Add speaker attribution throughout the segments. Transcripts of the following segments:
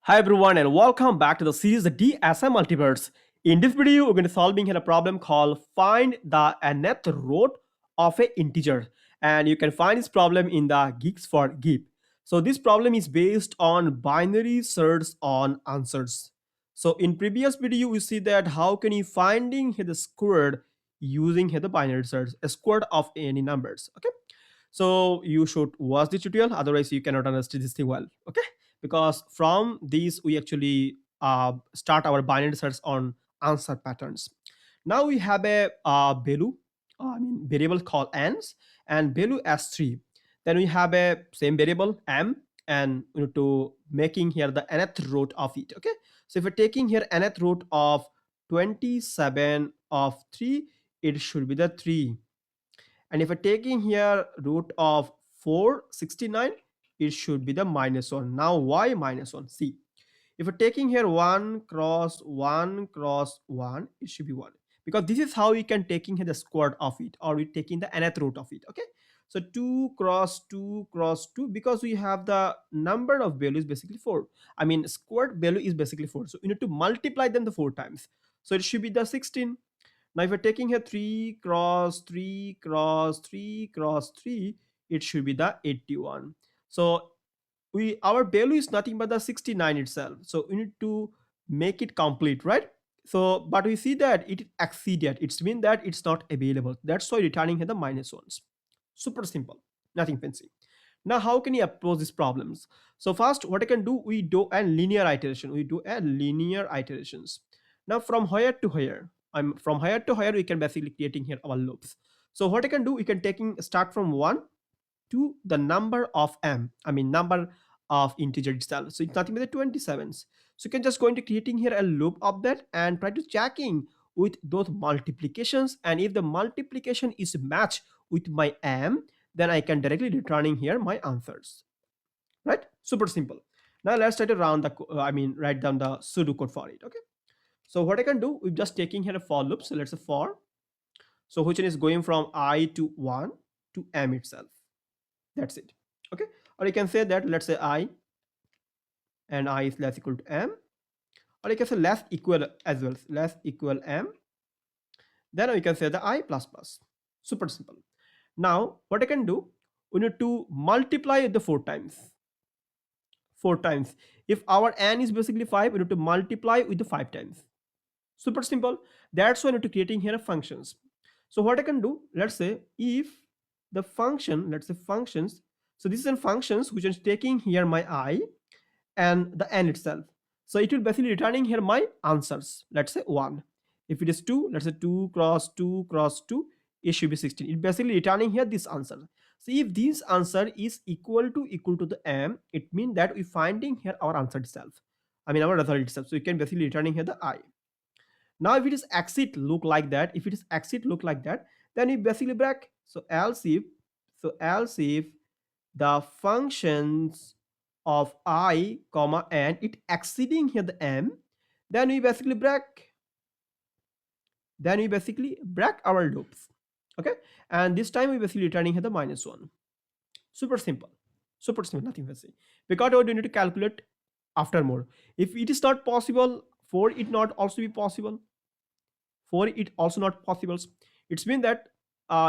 Speaker 1: Hi everyone and welcome back to the series the DSA Multiverse. In this video, we're going to solving here a problem called find the nth root of a integer, and you can find this problem in the Geeks for Geek. So this problem is based on binary search on answers. So in previous video, we see that how can you finding here the squared using here the binary search, a squared of any numbers. Okay. So you should watch the tutorial, otherwise you cannot understand this thing well. Okay, because from these we actually start our binary search on answer patterns. Now we have a value, variable called ans and value as 3. Then we have a same variable m, and we need to making here the nth root of it. Okay, so if we're taking here nth root of 27 of 3, it should be the 3. And if we're taking here root of 469, it should be the -1. Now why -1? See, if we're taking here 1 cross 1 cross 1, it should be 1. Because this is how we can taking here the square of it, or we taking the nth root of it. Okay. So 2 cross 2 cross 2, because we have the number of values basically 4. I mean squared value is basically 4. So you need to multiply them the 4 times. So it should be the 16. Now, if we're taking here 3 cross 3 cross 3 cross 3, it should be the 81. So our value is nothing but the 69 itself. So we need to make it complete, right? So, but we see that it exceeded. It's mean that it's not available. That's why returning here the -1s. Super simple, nothing fancy. Now, how can you approach these problems? So first, what I can do, we do a linear iteration. We do a linear iterations. Now, from here to here, from here to here, we can basically creating here our loops. So what I can do, we can taking start from 1 to the number of m. I mean number of integer itself. So it's nothing but the 27s. So you can just go into creating here a loop of that and try to checking with those multiplications. And if the multiplication is matched with my m, then I can directly returning here my answers. Right? Super simple. Now let's try to run the write down the pseudo code for it. Okay. So what I can do, we're just taking here a for loop. So let's say for, so which one is going from I to 1 to m itself. That's it. Okay. Or you can say that let's say I, and I is less equal to m, or you can say less equal as well, less equal m. Then we can say the I plus plus. Super simple. Now what I can do, we need to multiply the 4 times. 4 times. If our n is basically 5, we need to multiply with the 5 times. Super simple. That's why I need to creating here functions. So what I can do, let's say if the function, let's say functions, so this is in functions which is taking here my I and the n itself. So it will basically returning here my answers. Let's say 1. If it is 2, let's say 2 cross 2 cross 2, it should be 16. It basically returning here this answer. So if this answer is equal to the m, it means that we finding here our answer itself. I mean our result itself. So you can basically returning here the I. Now if it is exit look like that, if it is exit look like that, then we basically break. So else if the functions of I comma n it exceeding here the m, then we basically break our loops. Okay, and this time we basically returning here the -1. Super simple, nothing fancy. Because what you need to calculate after more. If it is not possible, for it not also be possible, for it also not possible, it's mean that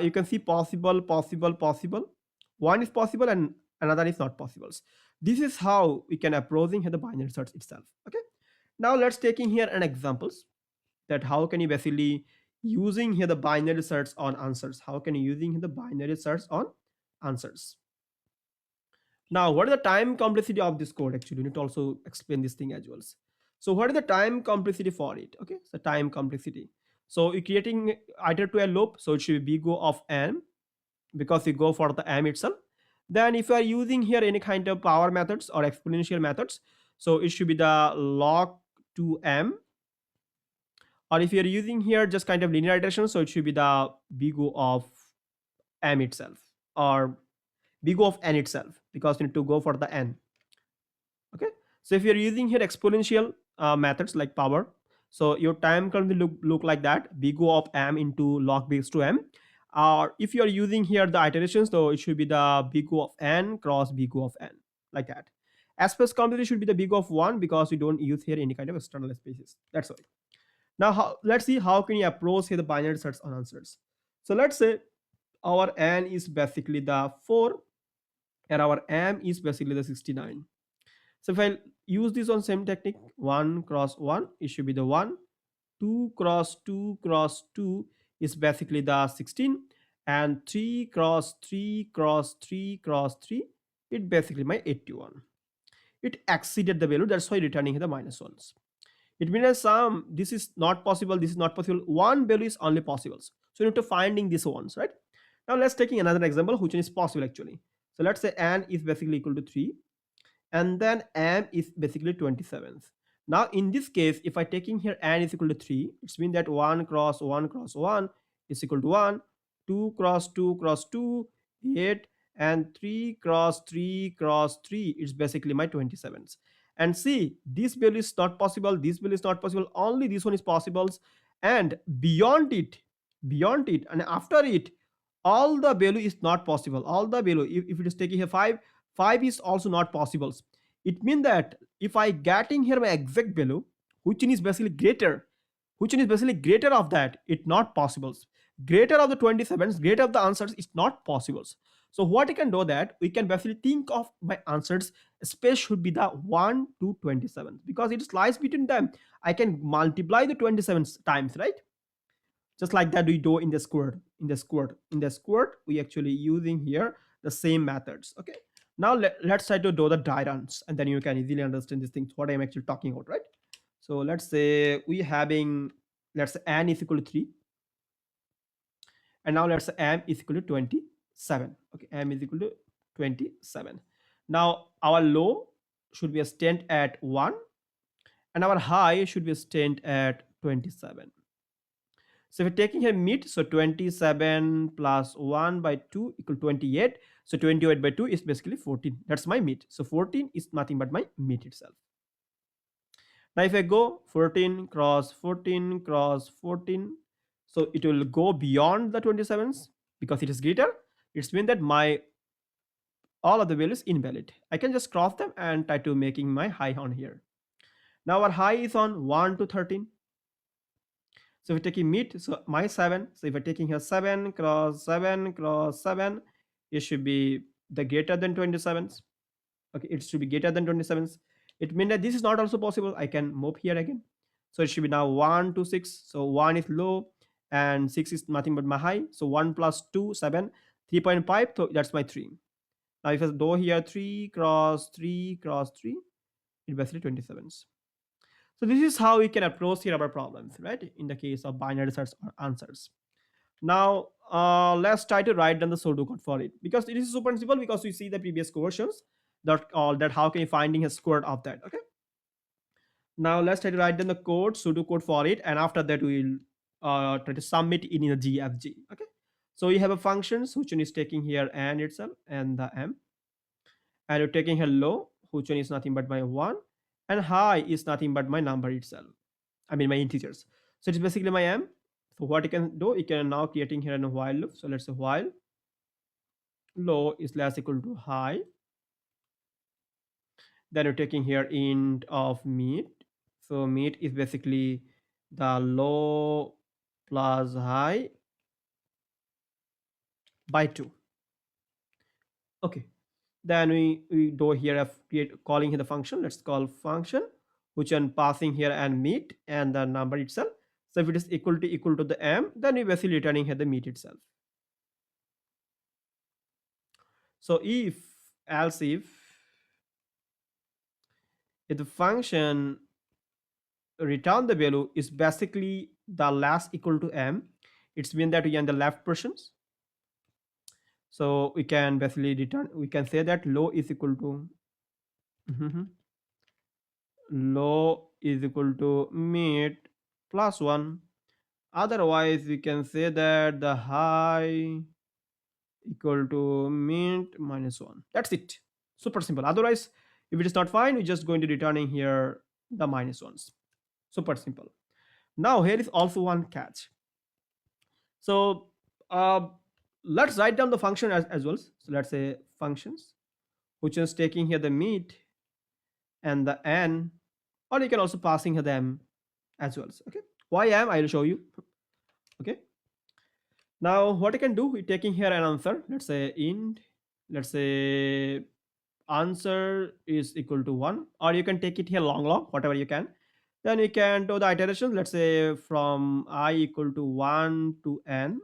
Speaker 1: you can see possible. One is possible and another is not possible. This is how we can approaching here the binary search itself. Okay, now let's taking here an examples that how can you basically using here the binary search on answers. How can you using the binary search on answers? Now, what is the time complexity of this code? Actually, you need to also explain this thing as well. So what is the time complexity for it? Okay, so time complexity. So you're creating either to a loop, so it should be big O of n, because you go for the m itself. Then if you are using here any kind of power methods or exponential methods, so it should be the log 2m. Or if you're using here just kind of linear iteration, so it should be the big O of m itself, or big O of n itself, because you need to go for the n. Okay, so if you're using here exponential methods like power, so your time can look like that, big O of m into log base to m. Or if you're using here the iterations, so it should be the big O of n cross big O of n, like that. Space complexity should be the big of 1 because we don't use here any kind of external spaces. That's why. Now let's see how can you approach here the binary search on answers. So let's say our n is basically the 4 and our m is basically the 69. So if I use this on same technique, 1 cross 1, it should be the 1. 2 cross 2 cross 2 is basically the 16, and 3 cross 3 cross 3 cross 3, it basically my 81. It exceeded the value, that's why returning the minus ones. It means some this is not possible, this is not possible, one value is only possible, so you need to finding these ones, right? Now let's taking another example which one is possible actually. So let's say n is basically equal to 3, and then m is basically 27th. Now in this case, if I taking here n is equal to 3, it's mean that 1 cross 1 cross 1 is equal to 1, 2 cross 2 cross 2, 8, and 3 cross 3 cross 3 is basically my 27th. And see, this value is not possible, this value is not possible, only this one is possible, and beyond it and after it, all the value is not possible. All the value, if it is taking here 5, 5 is also not possible. It means that if I getting here my exact value, which one is basically greater, which one is basically greater of that, it not possible. Greater of the 27s, greater of the answers is not possible. So what we can do that, we can basically think of my answers, space should be the 1 to 27 because it lies between them. I can multiply the 27 times, right? Just like that we do in the squirt we actually using here the same methods. Okay, now let's try to do the diagrams, and then you can easily understand these things what I'm actually talking about, right? So let's say we having, let's say n is equal to 3, and now let's say m is equal to 27. Okay, m is equal to 27. Now our low should be a stand at 1, and our high should be a stand at 27. So if we're taking here mid, so 27 plus 1 by 2 equal 28. So 28 by 2 is basically 14. That's my mid. So 14 is nothing but my mid itself. Now if I go 14 cross 14 cross 14, so it will go beyond the 27s because it is greater. It's mean that my all of the values invalid. I can just cross them and try to making my high on here. Now our high is on 1 to 13. So if we're taking mid, so my 7. So if we're taking here 7 cross 7 cross 7, it should be the greater than 27s. Okay, it should be greater than 27s. It means that this is not also possible. I can move here again. So it should be now 1 to 6. So 1 is low and 6 is nothing but my high. So 1 plus 2, 7, 3.5. So that's my 3. Now if I do here 3 cross 3 cross 3, it basically 27s. So this is how we can approach here our problems, right? In the case of binary search or answers. Now let's try to write down the pseudocode for it because it is super simple because we see the previous questions that how can you finding a square of that. Okay. Now let's try to write down the code pseudocode for it, and after that we'll try to submit it in the GFG. Okay. So we have a function which one is taking here n itself and the m, and you're taking here low which one is nothing but my 1, and high is nothing but my number itself. I mean my integers. So it's basically my m. So what you can do, you can now creating here a while loop. So let's say while low is less equal to high, then you're taking here int of meet. So meet is basically the low plus high by 2. Okay, then we do here a create calling here the function. Let's call function which one passing here and meet and the number itself. So if it is equal to the m, then we basically returning here the meet itself. So if the function return the value is basically the last equal to m, it's mean that we are in the left portions. So we can basically return, we can say that low is equal to low is equal to mid plus 1. Otherwise we can say that the high equal to mid minus 1. That's it. Super simple. Otherwise, if it is not fine, we're just going to returning here the minus ones. Super simple. Now here is also one catch. So let's write down the function as well. So let's say functions which is taking here the meet and the n, or you can also passing them as well. Okay, why am I will show you. Okay, now what I can do, we taking here an answer, let's say int, let's say answer is equal to 1, or you can take it here long whatever you can. Then you can do the iteration, let's say from I equal to 1 to n.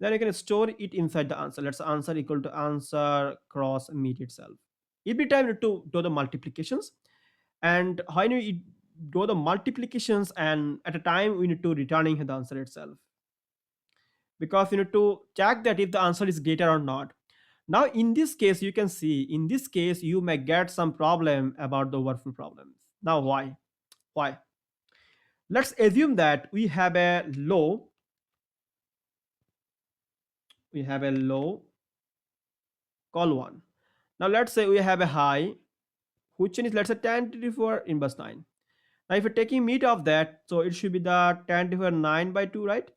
Speaker 1: Then you can store it inside the answer. Let's say answer equal to answer cross meet itself. Every time you need to do the multiplications, and how you do the multiplications, and at a time we need to returning the answer itself, because you need to check that if the answer is greater or not. Now in this case, you can see in this case you may get some problem about the overflow problems. Now why? Let's assume that we have a low call 1. Now let's say we have a high, which is, let's say 10 to the 4 inverse 9. Now if you're taking meat of that, so it should be the 10 to the 9 by 2, right?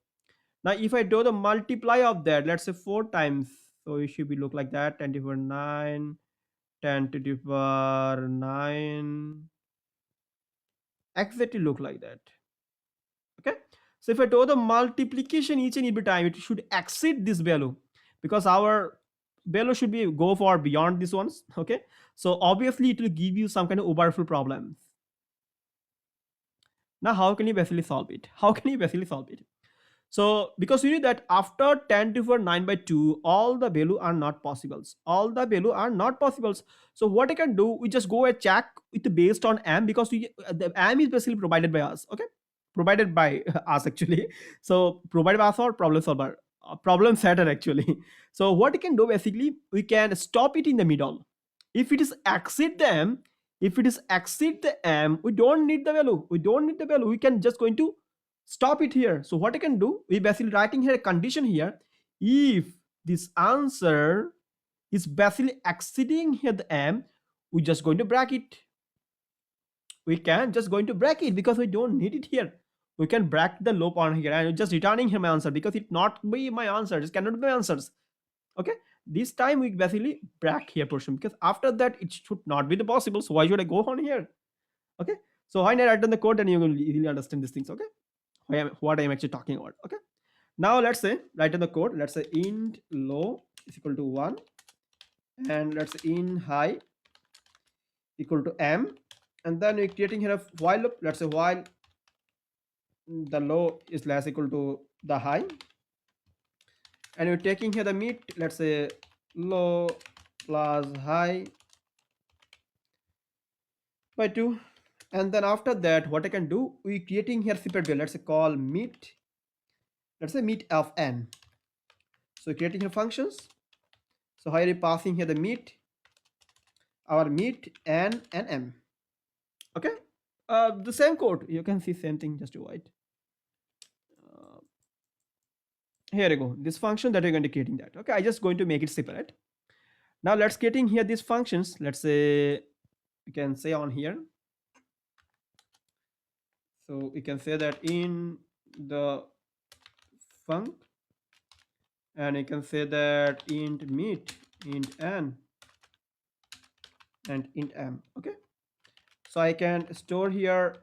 Speaker 1: Now if I do the multiply of that, let's say 4 times, so it should be look like that, 10 to the power 9, 10 to the power 9, exactly look like that. Okay, so if I do the multiplication each and every time, it should exceed this value, because our value should be go for beyond these ones. Okay, so obviously it will give you some kind of overflow problem. Now how can you basically solve it? How can you basically solve it? So because you know that after 10 to the power 9 by 2, all the value are not possibles. All the value are not possibles. So what I can do, we just go and check it based on m, because the m is basically provided by us. Okay, provided by us actually. So provided by us or problem solver, problem setter actually. So what we can do basically, we can stop it in the middle. If it is exceed the m, if it is exceed the m, we don't need the value. We don't need the value. We can just going to stop it here. So what I can do, we basically writing here a condition here. If this answer is basically exceeding here the m, we just going to break it. We can just going to break it because we don't need it here. We can break the loop on here and just returning here my answer, because it not be my answer. It cannot be my answers. Okay. This time we basically break here portion, because after that it should not be the possible. So why should I go on here? Okay. So when I write down the code, then you will easily understand these things. Okay. What I am actually talking about. Okay. Now let's say write in the code. Let's say int low is equal to 1, and let's say int high equal to m, and then we're creating here a while loop. Let's say while the low is less equal to the high, and we're taking here the meet. Let's say low plus high by 2, and then after that what I can do, we creating here separate value. Let's say call meet. Let's say meet of n. So creating here functions. So here we passing here the meet, our meet n and m. Okay, the same code, you can see same thing, just to white. Here you go, this function that you're going to creating that. Okay, I just going to make it separate. Now let's getting here these functions. Let's say we can say on here, so we can say that in the func, and you can say that int meet, int n, and int m. Okay, so I can store here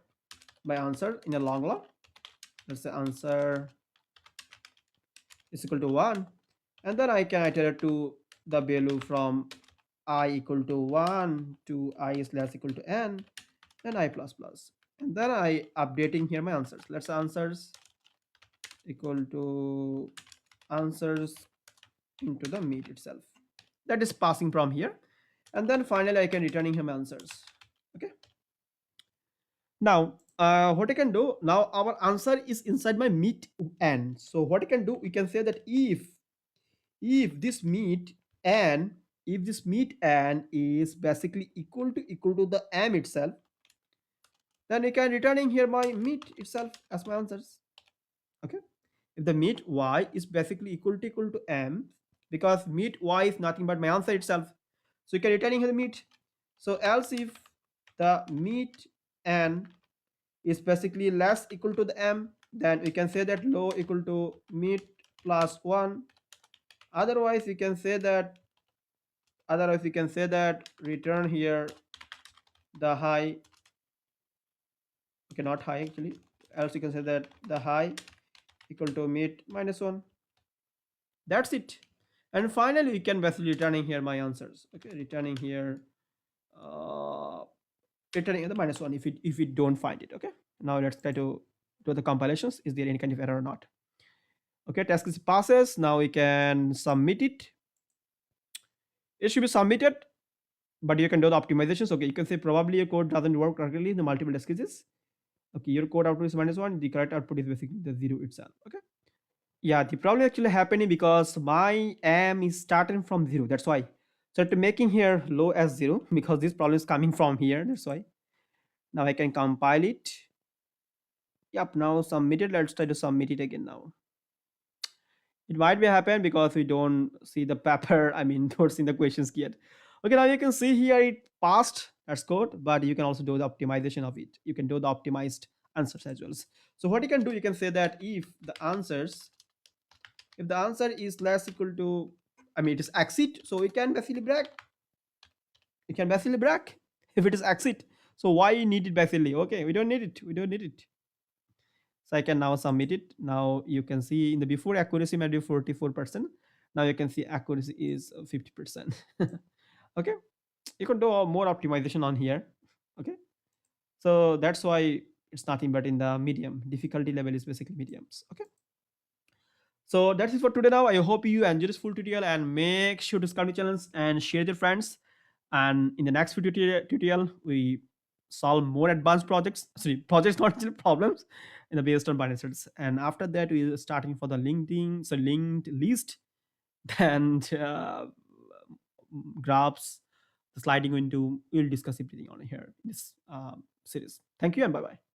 Speaker 1: my answer in a long log. Let's say answer is equal to 1, and then I can iterate to the value from I equal to 1 to I is less equal to n, and I plus plus, and then I updating here my answers. Let's say answers equal to answers into the meet itself, that is passing from here, and then finally I can returning him answers. Okay, now what I can do, now our answer is inside my meet n. So what I can do, we can say that if this meet n, if this meet n is basically equal to the m itself, then we can returning here my meet itself as my answers. Okay, if the meet y is basically equal to m, because meet y is nothing but my answer itself, so you can returning here the meet. So else if the meet n is basically less equal to the m, then we can say that low equal to meet plus 1. Otherwise we can say that return here the high, okay, not high actually, else you can say that the high equal to mid minus 1. That's it. And finally we can basically returning here my answers, okay, returning here, uh returning the minus 1 if we don't find it. Okay, now let's try to do the compilations. Is there any kind of error or not? Okay, task is passes. Now we can submit it. It should be submitted, but you can do the optimizations. Okay, you can say probably your code doesn't work correctly in the multiple test cases. Okay, your code output is minus 1, the correct output is basically the 0 itself. Okay, yeah, the problem actually happening because my m is starting from 0, that's why. So to making here low as 0 because this problem is coming from here, that's why. Now I can compile it. Yep, now submit it. Let's try to submit it again now. It might be happen because we don't see the paper, I mean don't see the questions yet. Okay, now you can see here it passed, that's code, but you can also do the optimization of it. You can do the optimized answers as well. So what you can do, you can say that if the answer is less equal to, I mean it is exit, so we can basically break. You can basically break if it is exit. So why need it basically? Okay, we don't need it. We don't need it. So I can now submit it. Now you can see in the before accuracy might be 44%. Now you can see accuracy is 50%. Okay, you can do more optimization on here. Okay, so that's why it's nothing but in the medium difficulty level is basically mediums. Okay, so that's it for today. Now I hope you enjoyed this full tutorial and make sure to subscribe to channels and share with your friends. And in the next video tutorial we solve more advanced projects, sorry, projects not actually problems, in the based on binary search. And after that we are starting for the linkedin, so linked list and graphs, the sliding window. We'll discuss everything on here in this series. Thank you and bye bye.